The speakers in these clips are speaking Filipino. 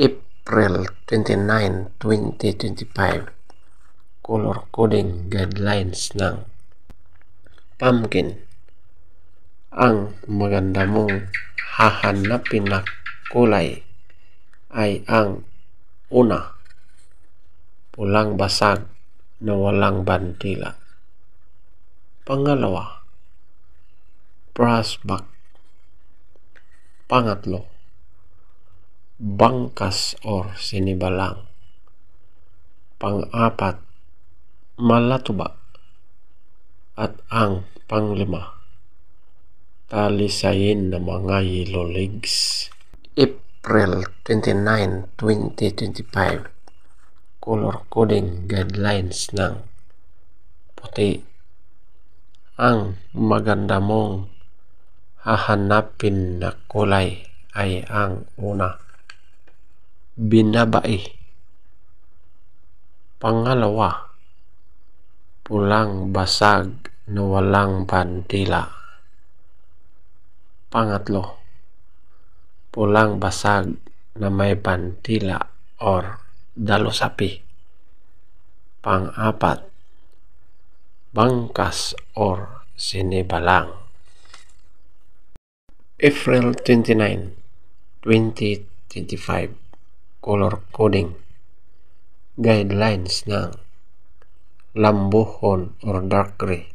April 29, 2025, color coding guidelines ng pumpkin. Ang maganda mong hahanapin na kulay ay ang una, pulang basag na walang bandila. Pangalawa, brass back. Pangatlo, bangkas or sinibalang. Pang-apat, malatuba. At ang panglima, talisayin na mga yellow legs. April 29, 2025, color coding guidelines ng puti. Ang maganda mong hahanapin na kulay ay ang una, binabai. Pangalawa, pulang basag na walang bandila. Pangatlo, pulang basag na may bandila or dalusapi. Pang-apat, bangkas or sinibalang. April 29, 2025, color coding guidelines ng lambuhon or dark gray.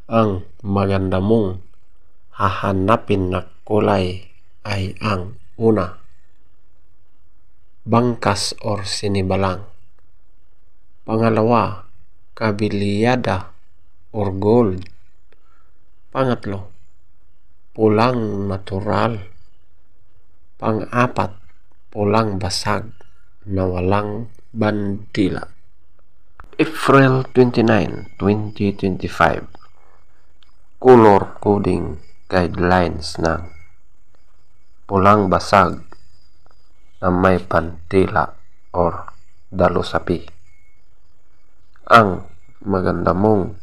Ang maganda mong hahanapin na kulay ay ang una, bangkas or sinibalang. Pangalawa, kabilyada or gold. Pangatlo, pulang natural. Pang-apat, pulang basag na walang bandila. April 29, 2025, color coding guidelines ng pulang basag na may bandila or dalusapi. Ang maganda mong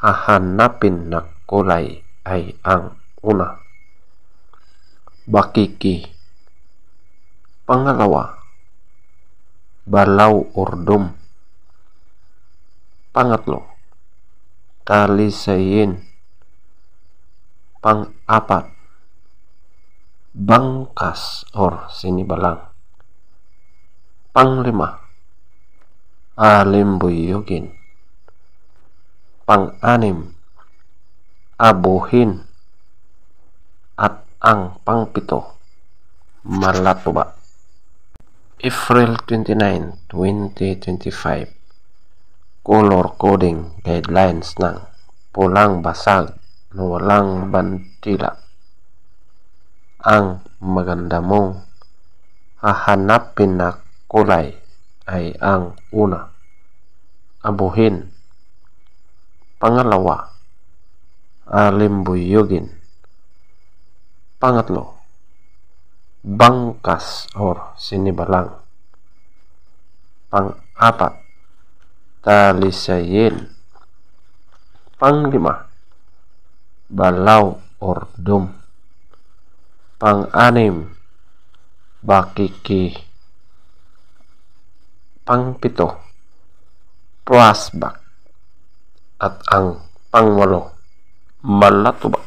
hahanapin na kulay ay ang una, bakiki. Pangalawa, balaw or dum. Pangatlo, talisayin. Pang-apat, bangkas or sinibalang. Panglima, alimbuyugin. Pang-anim, abuhin. At ang pangpito, malatuba. April 29, 2025, color coding guidelines ng pulang basag na walang bandila. Ang maganda mong hahanapin na kulay ay ang una, abuhin. Pangalawa, alimbuyugin. Pangatlo, bangkas or sinibalang. Pang-apat, talisayin. Panglima, balaw or dum. Pang-anim, bakiki. Pangpito, brass back. At ang pangwalo, malatuba.